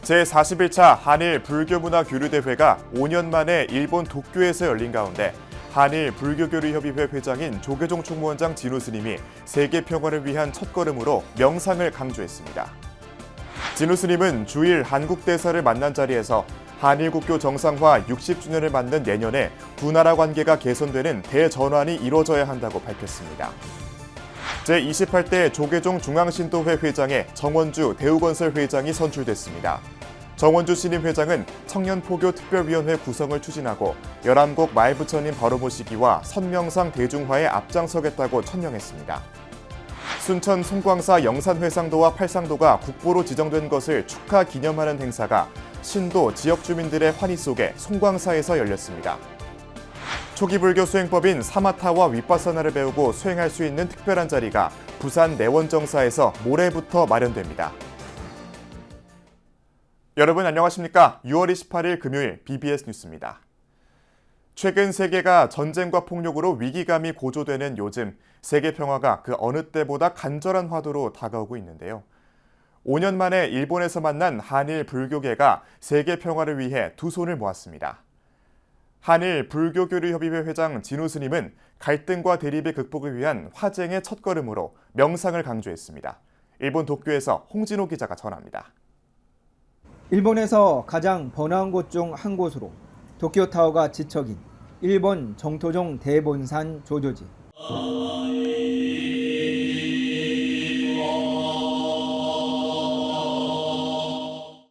제41차 한일 불교문화교류대회가 5년 만에 일본 도쿄에서 열린 가운데 한일 불교교류협의회 회장인 조계종 총무원장 진우 스님이 세계 평화를 위한 첫걸음으로 명상을 강조했습니다. 진우 스님은 주일 한국 대사를 만난 자리에서 한일 국교 정상화 60주년을 맞는 내년에 두 나라 관계가 개선되는 대전환이 이뤄져야 한다고 밝혔습니다. 제28대 조계종 중앙신도회 회장에 정원주 대우건설 회장이 선출됐습니다. 정원주 신임 회장은 청년포교특별위원회 구성을 추진하고 열암곡 마일부처님 바로 모시기와 선명상 대중화에 앞장서겠다고 천명했습니다. 순천 송광사 영산회상도와 팔상도가 국보로 지정된 것을 축하 기념하는 행사가 신도 지역 주민들의 환희 속에 송광사에서 열렸습니다. 초기 불교 수행법인 사마타와 윗바사나를 배우고 수행할 수 있는 특별한 자리가 부산 내원정사에서 모레부터 마련됩니다. 여러분 안녕하십니까? 6월 28일 금요일 BBS 뉴스입니다. 최근 세계가 전쟁과 폭력으로 위기감이 고조되는 요즘 세계 평화가 그 어느 때보다 간절한 화두로 다가오고 있는데요. 5년 만에 일본에서 만난 한일 불교계가 세계 평화를 위해 두 손을 모았습니다. 한일 불교교류협의회 회장 진우 스님은 갈등과 대립의 극복을 위한 화쟁의 첫걸음으로 명상을 강조했습니다. 일본 도쿄에서 홍진호 기자가 전합니다. 일본에서 가장 번화한 곳 중 한 곳으로 도쿄타워가 지척인 일본 정토종 대본산 조조지.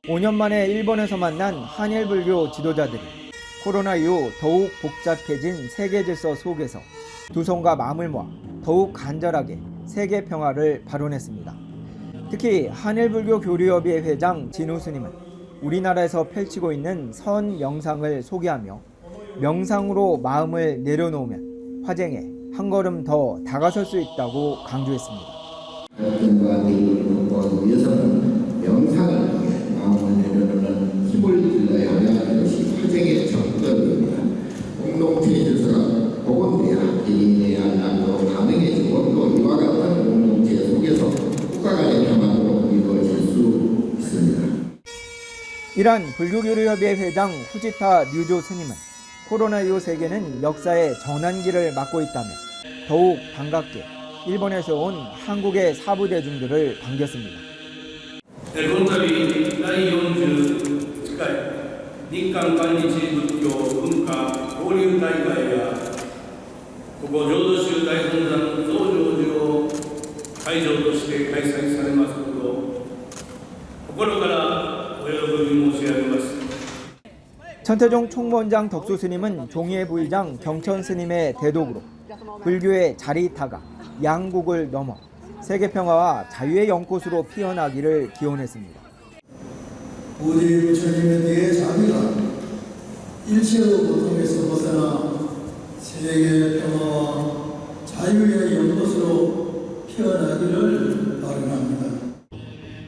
(5년) 만에 일본에서 만난 한일 불교 지도자들이 코로나 이후 더욱 복잡해진 세계 질서 속에서 두 손과 마음을 모아 더욱 간절하게 세계 평화를 발언했습니다. 특히 한일불교교류협의회 회장 진우 스님은 우리나라에서 펼치고 있는 선 영상을 소개하며 명상으로 마음을 내려놓으면 화쟁에 한 걸음 더 다가설 수 있다고 강조했습니다. 갈등과 대립을 극복하기 위해서는 명상을 통해 마음을 내려놓는 힘을 길러야 하는 것이 화쟁의 첫걸음입니다. 공동체 질서가 복원돼야 개인의 안락도 가능해지고 또 이와 같은 공동체 속에서 국가 간의 평화도 이루어질 수 있습니다. 이란 불교교류협의회 회장 후지타 류조 스님은 코로나 이후 세계는 역사의 전환기를 맞고 있다며 더욱 반갑게 일본에서 온 한국의 사부 대중들을 반겼습니다. この度第40回日韓韓日仏教文化交流大会がここ浄土宗大本山増上寺を会場として開催されますことを心からお喜び申し上げます。 천태종 총무원장 덕수 스님은 종이의 부의장 경천 스님의 대독으로 불교의 자리타가 양국을 넘어 세계 평화와 자유의 연꽃으로 피어나기를 기원했습니다. 우리 부처님에 대해 자비가 일체의 고통에서 벗어나 세계 평화와 자유의 연꽃으로 피어나기를 바랍니다.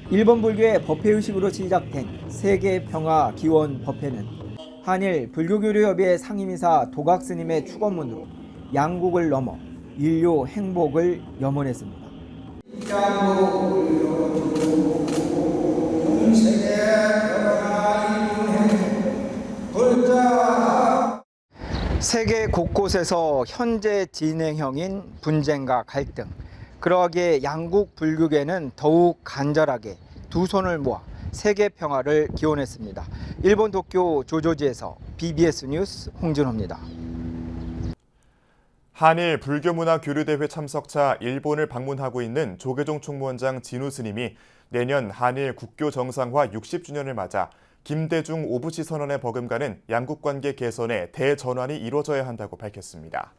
일본 불교의 법회의식으로 시작된 세계 평화 기원 법회는 한일 불교교류협의회 상임이사 도각 스님의 축원문으로 양국을 넘어 인류 행복을 염원했습니다. 세계 곳곳에서 현재 진행형인 분쟁과 갈등, 그러하기에 양국 불교계는 더욱 간절하게 두 손을 모아 세계 평화를 기원했습니다. 일본 도쿄 조조지에서 BBS 뉴스 홍진호입니다. 한일 불교문화교류대회 참석차 일본을 방문하고 있는 조계종 총무원장 진우 스님이 내년 한일 국교 정상화 60주년을 맞아 김대중 오부시 선언에 버금가는 양국 관계 개선에 대전환이 이뤄져야 한다고 밝혔습니다.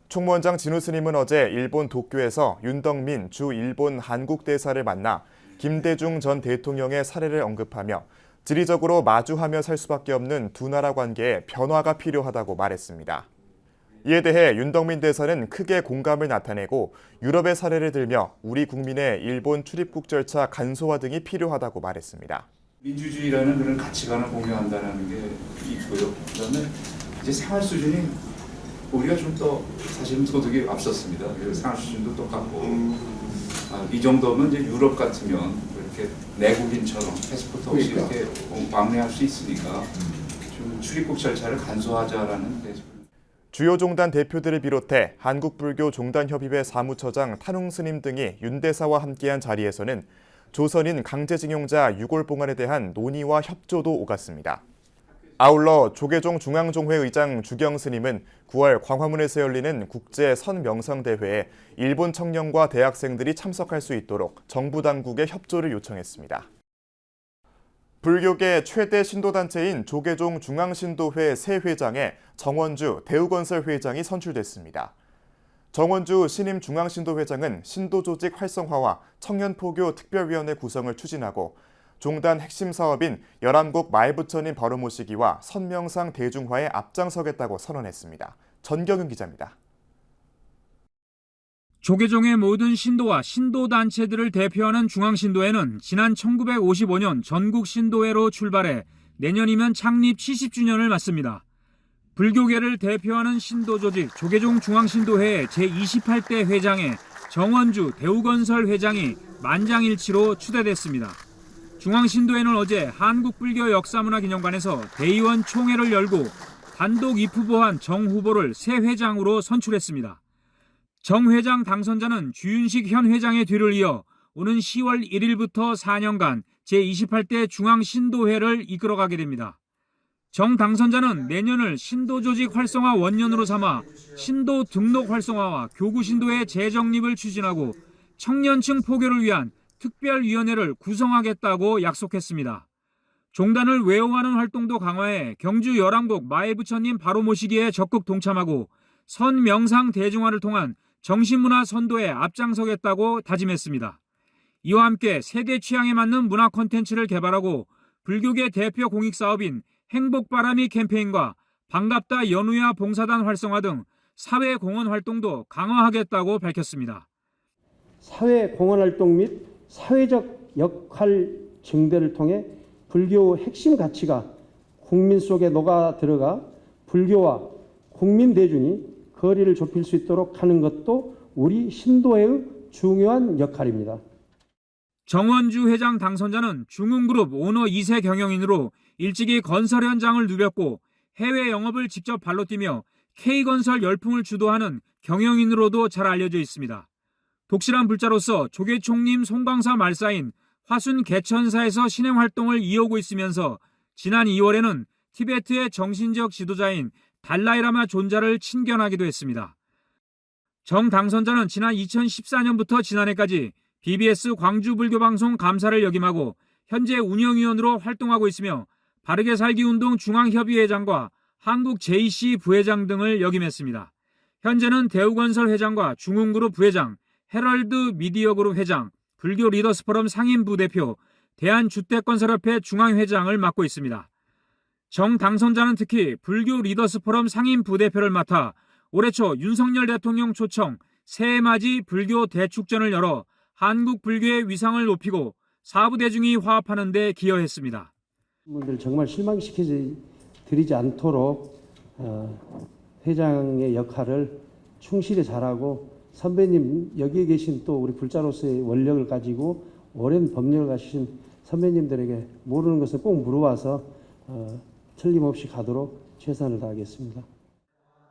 총무원장 진우 스님은 어제 일본 도쿄에서 윤덕민 주 일본 한국 대사를 만나 김대중 전 대통령의 사례를 언급하며 지리적으로 마주하며 살 수밖에 없는 두 나라 관계에 변화가 필요하다고 말했습니다. 이에 대해 윤덕민 대사는 크게 공감을 나타내고 유럽의 사례를 들며 우리 국민의 일본 출입국 절차 간소화 등이 필요하다고 말했습니다. 민주주의라는 그런 가치관을 공유한다는 게 있고요. 그다음에 이제 생활 수준이 우리가 좀 더 사실은 소득이 앞섰습니다. 생활 수준도 똑같고 이 정도면 이제 유럽 같으면 이렇게 내국인처럼 패스포트 없이 그러니까. 이렇게 왕래할 수 있으니까 좀 출입국 절차를 간소화하자라는 데. 주요 종단 대표들을 비롯해 한국불교종단협의회 사무처장 탄웅스님 등이 윤 대사와 함께한 자리에서는 조선인 강제징용자 유골봉안에 대한 논의와 협조도 오갔습니다. 아울러 조계종 중앙종회 의장 주경 스님은 9월 광화문에서 열리는 국제 선명상대회에 일본 청년과 대학생들이 참석할 수 있도록 정부 당국에 협조를 요청했습니다. 불교계 최대 신도단체인 조계종 중앙신도회 새 회장에 정원주 대우건설 회장이 선출됐습니다. 정원주 신임 중앙신도회장은 신도조직 활성화와 청년포교 특별위원회 구성을 추진하고 종단 핵심 사업인 11곡 말부처님 바로 모시기와 선명상 대중화에 앞장서겠다고 선언했습니다. 전경윤 기자입니다. 조계종의 모든 신도와 신도단체들을 대표하는 중앙신도회는 지난 1955년 전국신도회로 출발해 내년이면 창립 70주년을 맞습니다. 불교계를 대표하는 신도조직 조계종 중앙신도회의 제28대 회장에 정원주 대우건설 회장이 만장일치로 추대됐습니다. 중앙신도회는 어제 한국불교역사문화기념관에서 대의원 총회를 열고 단독 입후보한 정 후보를 새 회장으로 선출했습니다. 정 회장 당선자는 주윤식 현 회장의 뒤를 이어 오는 10월 1일부터 4년간 제28대 중앙신도회를 이끌어가게 됩니다. 정 당선자는 내년을 신도조직 활성화 원년으로 삼아 신도 등록 활성화와 교구 신도의 재정립을 추진하고 청년층 포교를 위한 특별위원회를 구성하겠다고 약속했습니다. 종단을 외호하는 활동도 강화해 경주 11곡 마애부처님 바로 모시기에 적극 동참하고 선명상 대중화를 통한 정신문화 선도에 앞장서겠다고 다짐했습니다. 이와 함께 세대 취향에 맞는 문화 콘텐츠를 개발하고 불교계 대표 공익사업인 행복바람이 캠페인과 반갑다 연우야 봉사단 활성화 등 사회공헌 활동도 강화하겠다고 밝혔습니다. 사회공헌활동 및 사회적 역할 증대를 통해 불교 핵심 가치가 국민 속에 녹아 들어가 불교와 국민 대중이 거리를 좁힐 수 있도록 하는 것도 우리 신도회의 중요한 역할입니다. 정원주 회장 당선자는 중흥그룹 오너 2세 경영인으로 일찍이 건설 현장을 누볐고 해외 영업을 직접 발로 뛰며 K건설 열풍을 주도하는 경영인으로도 잘 알려져 있습니다. 독실한 불자로서 조계총림 송광사 말사인 화순 개천사에서 신행 활동을 이어오고 있으면서 지난 2월에는 티베트의 정신적 지도자인 달라이라마 존자를 친견하기도 했습니다. 정 당선자는 지난 2014년부터 지난해까지 BBS 광주불교방송 감사를 역임하고 현재 운영위원으로 활동하고 있으며 바르게 살기운동 중앙협의회장과 한국 JC 부회장 등을 역임했습니다. 현재는 대우건설 회장과 중흥그룹 부회장, 헤럴드 미디어그룹 회장, 불교 리더스 포럼 상임부대표, 대한주택건설협회 중앙회장을 맡고 있습니다. 정 당선자는 특히 불교 리더스 포럼 상임부대표를 맡아 올해 초 윤석열 대통령 초청 새해맞이 불교 대축전을 열어 한국 불교의 위상을 높이고 사부 대중이 화합하는 데 기여했습니다. 분들 정말 실망시키지 않도록 회장의 역할을 충실히 잘하고 선배님 여기에 계신 또 우리 불자로서의 원력을 가지고 오랜 법력을 가지신 선배님들에게 모르는 것을 꼭 물어와서 틀림없이 가도록 최선을 다하겠습니다.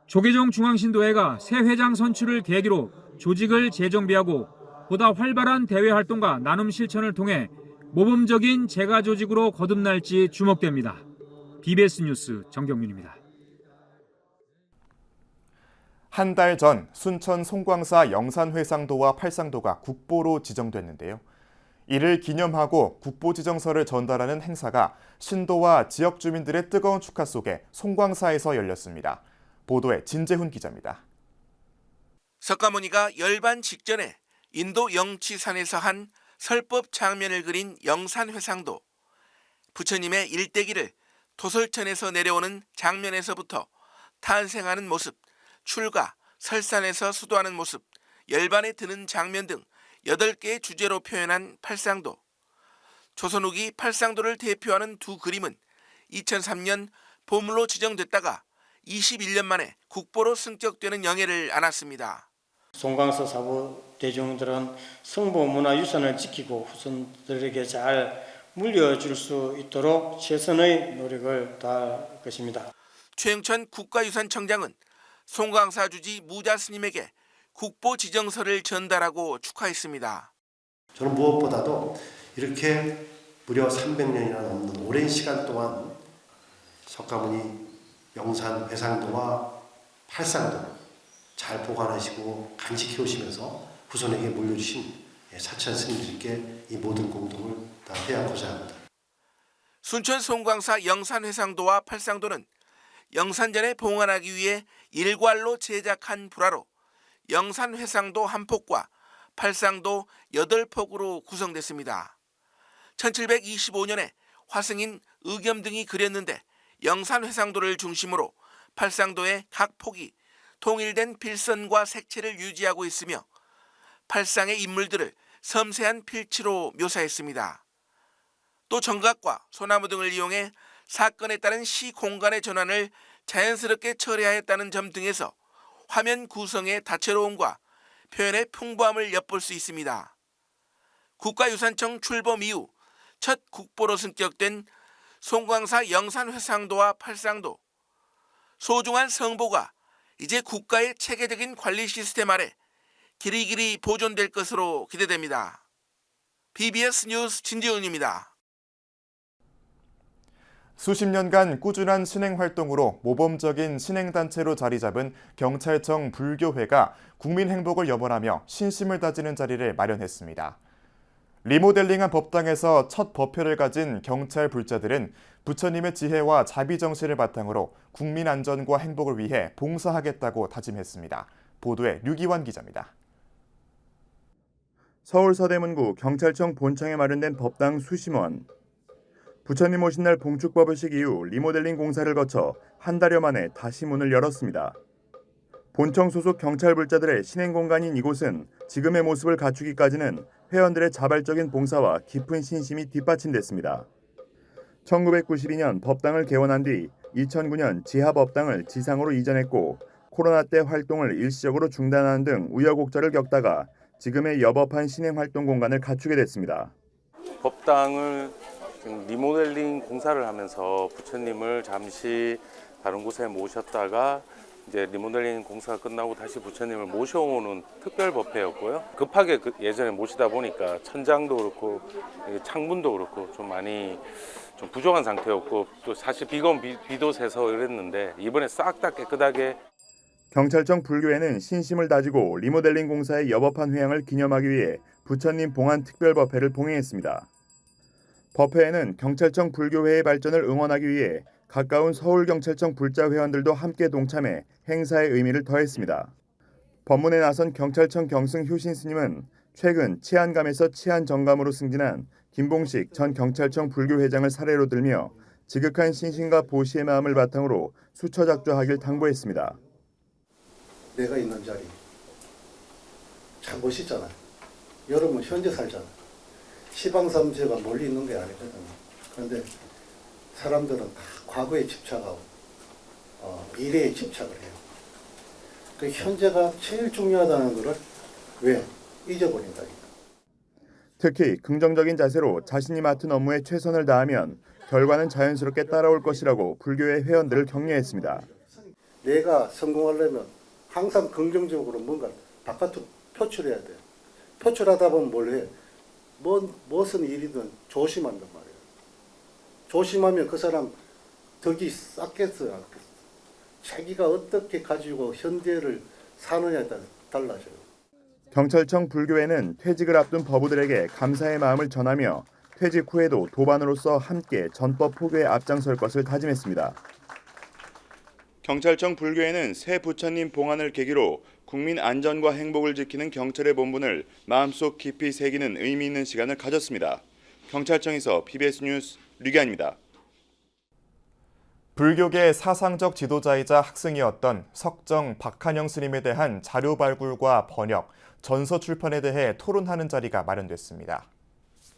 조계종 중앙신도회가 새 회장 선출을 계기로 조직을 재정비하고 보다 활발한 대외 활동과 나눔 실천을 통해 모범적인 재가 조직으로 거듭날지 주목됩니다. BBS 뉴스 정경윤입니다. 한 달 전 순천 송광사 영산회상도와 팔상도가 국보로 지정됐는데요. 이를 기념하고 국보 지정서를 전달하는 행사가 신도와 지역 주민들의 뜨거운 축하 속에 송광사에서 열렸습니다. 보도에 진재훈 기자입니다. 석가모니가 열반 직전에 인도 영치산에서 한 설법 장면을 그린 영산회상도, 부처님의 일대기를 토솔천에서 내려오는 장면에서부터 탄생하는 모습, 출가, 설산에서 수도하는 모습, 열반에 드는 장면 등 8개의 주제로 표현한 팔상도. 조선 후기 팔상도를 대표하는 두 그림은 2003년 보물로 지정됐다가 21년 만에 국보로 승격되는 영예를 안았습니다. 송광사 사부 대중들은 성보 문화유산을 지키고 후손들에게 잘 물려줄 수 있도록 최선의 노력을 다할 것입니다. 최영천 국가유산청장은 송광사 주지 무자 스님에게 국보 지정서를 전달하고 축하했습니다. 저는 무엇보다도 이렇게 무려 300년이나 넘는 오랜 시간 동안 석가모니 영산 회상도와 팔상도 잘 보관하시고 간직해 오시면서 후손에게 물려주신 사천 스님들께 이 모든 공덕을 다 회하고자 합니다. 순천 송광사 영산회상도와 팔상도는 영산전에 봉헌하기 위해 일괄로 제작한 불화로 영산회상도 한 폭과 팔상도 8폭으로 구성됐습니다. 1725년에 화승인 의겸 등이 그렸는데 영산회상도를 중심으로 팔상도의 각 폭이 통일된 필선과 색채를 유지하고 있으며 팔상의 인물들을 섬세한 필치로 묘사했습니다. 또 정각과 소나무 등을 이용해 사건에 따른 시 공간의 전환을 자연스럽게 처리하였다는 점 등에서 화면 구성의 다채로움과 표현의 풍부함을 엿볼 수 있습니다. 국가유산청 출범 이후 첫 국보로 승격된 송광사 영산회상도와 팔상도, 소중한 성보가 이제 국가의 체계적인 관리 시스템 아래 길이길이 보존될 것으로 기대됩니다. BBS 뉴스 진지훈입니다. 수십 년간 꾸준한 신행 활동으로 모범적인 신행단체로 자리 잡은 경찰청 불교회가 국민 행복을 염원하며 신심을 다지는 자리를 마련했습니다. 리모델링한 법당에서 첫 법회를 가진 경찰 불자들은 부처님의 지혜와 자비정신을 바탕으로 국민 안전과 행복을 위해 봉사하겠다고 다짐했습니다. 보도에 류기환 기자입니다. 서울 서대문구 경찰청 본청에 마련된 법당 수심원. 부처님 오신 날 봉축법의식 이후 리모델링 공사를 거쳐 한 달여 만에 다시 문을 열었습니다. 본청 소속 경찰 불자들의 신행 공간인 이곳은 지금의 모습을 갖추기까지는 회원들의 자발적인 봉사와 깊은 신심이 뒷받침됐습니다. 1992년 법당을 개원한 뒤 2009년 지하법당을 지상으로 이전했고 코로나 때 활동을 일시적으로 중단하는 등 우여곡절을 겪다가 지금의 여법한 신행 활동 공간을 갖추게 됐습니다. 법당을 리모델링 공사를 하면서 부처님을 잠시 다른 곳에 모셨다가 이제 리모델링 공사가 끝나고 다시 부처님을 모셔오는 특별 법회였고요. 급하게 예전에 모시다 보니까 천장도 그렇고 창문도 그렇고 좀 많이 좀 부족한 상태였고 또 사실 비도 새서 이랬는데 이번에 싹 다 깨끗하게. 경찰청 불교회는 신심을 다지고 리모델링 공사의 여법한 회향을 기념하기 위해 부처님 봉안 특별 법회를 봉행했습니다. 법회에는 경찰청 불교회의 발전을 응원하기 위해 가까운 서울경찰청 불자 회원들도 함께 동참해 행사의 의미를 더했습니다. 법문에 나선 경찰청 경승 효신 스님은 최근 치안감에서 치안정감으로 승진한 김봉식 전 경찰청 불교회장을 사례로 들며 지극한 신심과 보시의 마음을 바탕으로 수처작조하길 당부했습니다. 내가 있는 자리 참 멋있잖아. 여러분 현재 살잖아. 시방삼재가 멀리 있는 게 아니거든. 그런데 사람들은 다 과거에 집착하고 미래에 집착을 해요. 그 현재가 제일 중요하다는 것을 왜 잊어버린다니까. 특히 긍정적인 자세로 자신이 맡은 업무에 최선을 다하면 결과는 자연스럽게 따라올 것이라고 불교의 회원들을 격려했습니다. 내가 성공하려면 항상 긍정적으로 뭔가 바깥으로 표출해야 돼요. 표출하다 보면 뭘 해? 무슨 일이든 조심한단 말이에요. 조심하면 그 사람 덕이 쌓겠어요, 안 겠어요? 자기가 어떻게 가지고 현대를 사느냐에 따라 달라져요. 경찰청 불교회는 퇴직을 앞둔 법우들에게 감사의 마음을 전하며 퇴직 후에도 도반으로서 함께 전법 포교에 앞장설 것을 다짐했습니다. 경찰청 불교회는 새 부처님 봉안을 계기로 국민 안전과 행복을 지키는 경찰의 본분을 마음속 깊이 새기는 의미 있는 시간을 가졌습니다. 경찰청에서 BBS 뉴스 류기환입니다. 불교계 사상적 지도자이자 학생이었던 석정 박한영 스님에 대한 자료 발굴과 번역, 전서 출판에 대해 토론하는 자리가 마련됐습니다.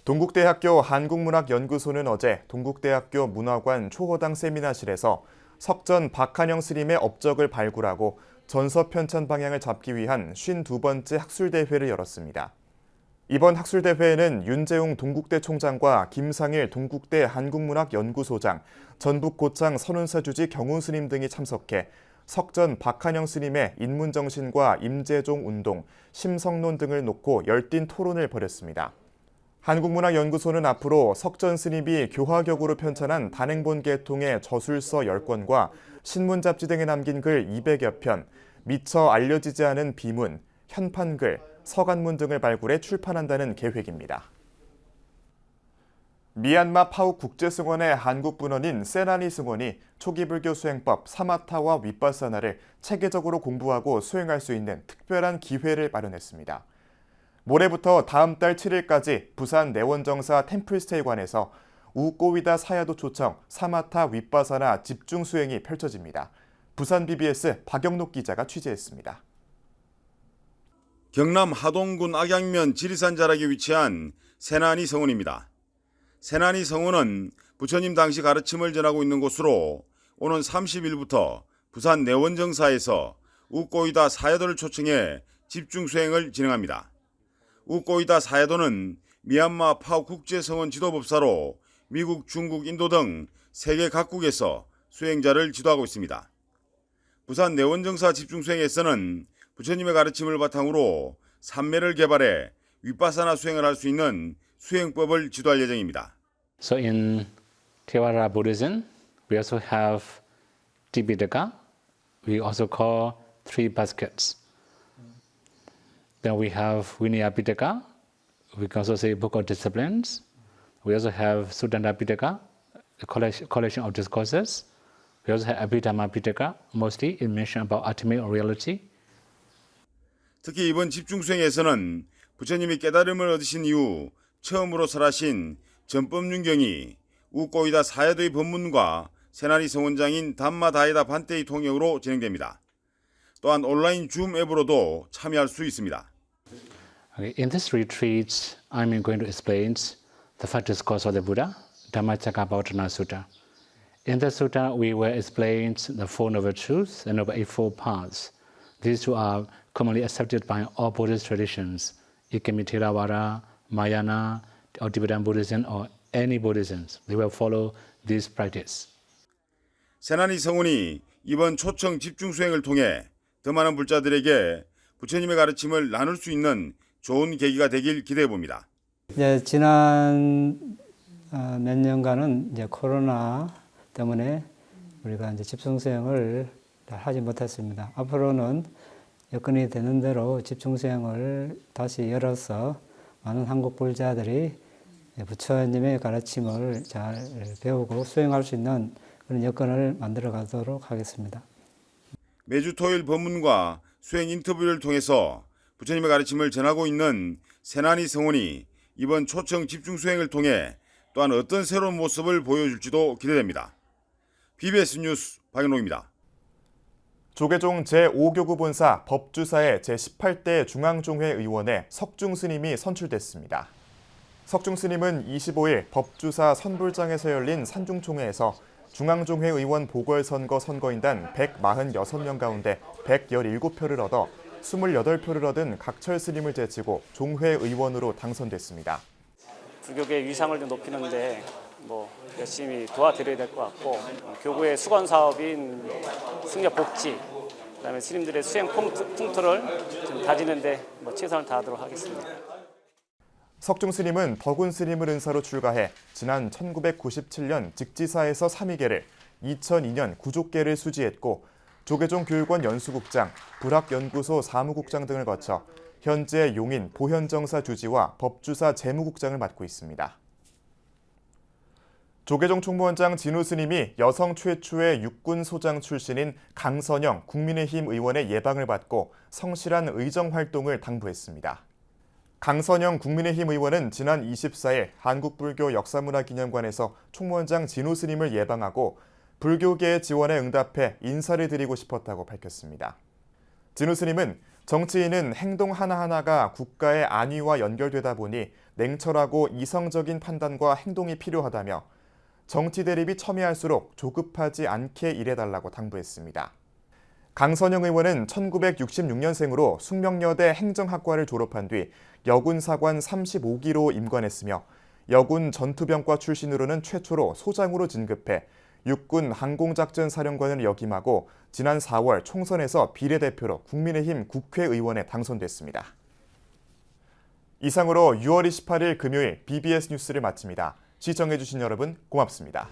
동국대학교 한국문학연구소는 어제 동국대학교 문화관 초호당 세미나실에서 석전 박한영 스님의 업적을 발굴하고 전서 편찬 방향을 잡기 위한 52번째 학술대회를 열었습니다. 이번 학술대회에는 윤재웅 동국대 총장과 김상일 동국대 한국문학연구소장, 전북고창 선운사주지 경훈스님 등이 참석해 석전 박한영 스님의 인문정신과 임재종 운동, 심성론 등을 놓고 열띤 토론을 벌였습니다. 한국문학연구소는 앞으로 석전 스님이 교화격으로 편찬한 단행본 계통의 저술서 10권과 신문잡지 등에 남긴 글 200여 편, 미처 알려지지 않은 비문, 현판글, 서간문 등을 발굴해 출판한다는 계획입니다. 미얀마 파욱 국제승원의 한국 분원인 세나니 승원이 초기 불교 수행법 사마타와 윗바사나를 체계적으로 공부하고 수행할 수 있는 특별한 기회를 마련했습니다. 모레부터 다음 달 7일까지 부산 내원정사 템플스테이관에서 우꼬위다 사야도 초청 사마타 윗바사나 집중 수행이 펼쳐집니다. 부산 BBS 박영록 기자가 취재했습니다. 경남 하동군 악양면 지리산 자락에 위치한 세나니 성원입니다. 세나니 성원은 부처님 당시 가르침을 전하고 있는 곳으로 오는 30일부터 부산 내원정사에서 우꼬이다 사야도를 초청해 집중 수행을 진행합니다. 우꼬이다 사야도는 미얀마 파욱 국제성원 지도법사로 미국, 중국, 인도 등 세계 각국에서 수행자를 지도하고 있습니다. 부산 내원정사 집중 수행에서는 부처님의 가르침을 바탕으로 삼매를 개발해 윗바사나 수행을 할 수 있는 수행법을 지도할 예정입니다. So in Theravada Buddhism, we also have Tipitaka. We also call 3 baskets. Then we have Vinaya Pitaka. We can also say Book of Disciplines. We also have Sudanta Pitaka, a collection of discourses. We also have Abhidhamma Pitaka. Mostly it mentions about ultimate reality. 특히 이번 집중 수행에서는 부처님이 깨달음을 얻으신 이후 처음으로 설하신 전법륜경이 우꼬이다 사야도의 법문과 세나니 성원장인 담마다이다 반떼의 통역으로 진행됩니다. 또한 온라인 줌 앱으로도 참여할 수 있습니다. In this retreat, I'm going to explain the five discourses of the Buddha, Dhammacakkappavattana Sutta. In the sutta, we will explain the Four Noble Truths and the Eightfold Paths. These two are commonly accepted by all Buddhist traditions. It can be Theravada, Mahayana, or Tibetan Buddhism, or any Buddhism. They will follow this practice. 세나니 성원이 이번 초청 집중 수행을 통해 더 많은 불자들에게 부처님의 가르침을 나눌 수 있는 좋은 계기가 되길 기대해 봅니다. 지난 몇 년간은 이제 코로나 때문에 우리가 이제 집중 수행을 하지 못했습니다. 앞으로는 여건이 되는 대로 집중 수행을 다시 열어서 많은 한국 불자들이 부처님의 가르침을 잘 배우고 수행할 수 있는 그런 여건을 만들어 가도록 하겠습니다. 매주 토요일 법문과 수행 인터뷰를 통해서 부처님의 가르침을 전하고 있는 세나니 성원이 이번 초청 집중 수행을 통해 또한 어떤 새로운 모습을 보여줄지도 기대됩니다. BBS 뉴스 박영록입니다. 조계종 제5교구 본사 법주사의 제18대 중앙종회 의원에 석중 스님이 선출됐습니다. 석중 스님은 25일 법주사 선불장에서 열린 산중총회에서 중앙종회 의원 보궐선거 선거인단 146명 가운데 117표를 얻어 28표를 얻은 각철 스님을 제치고 종회 의원으로 당선됐습니다. 불교계 위상을 좀 높이는데 열심히 도와드려야 될 것 같고, 교구의 수건 사업인 승려 복지, 그다음에 스님들의 수행 풍토를 좀 다지는데 최선을 다하도록 하겠습니다. 석중 스님은 덕운 스님을 은사로 출가해 지난 1997년 직지사에서 3위계를, 2002년 구족계를 수지했고 조계종 교육원 연수국장, 불학연구소 사무국장 등을 거쳐 현재 용인 보현정사 주지와 법주사 재무국장을 맡고 있습니다. 조계종 총무원장 진우 스님이 여성 최초의 육군소장 출신인 강선영 국민의힘 의원의 예방을 받고 성실한 의정활동을 당부했습니다. 강선영 국민의힘 의원은 지난 24일 한국불교 역사문화기념관에서 총무원장 진우 스님을 예방하고 불교계의 지원에 응답해 인사를 드리고 싶었다고 밝혔습니다. 진우 스님은 정치인은 행동 하나하나가 국가의 안위와 연결되다 보니 냉철하고 이성적인 판단과 행동이 필요하다며 정치 대립이 첨예할수록 조급하지 않게 일해달라고 당부했습니다. 강선영 의원은 1966년생으로 숙명여대 행정학과를 졸업한 뒤 여군사관 35기로 임관했으며 여군 전투병과 출신으로는 최초로 소장으로 진급해 육군 항공작전사령관을 역임하고 지난 4월 총선에서 비례대표로 국민의힘 국회의원에 당선됐습니다. 이상으로 6월 28일 금요일 BBS 뉴스를 마칩니다. 시청해주신 여러분 고맙습니다.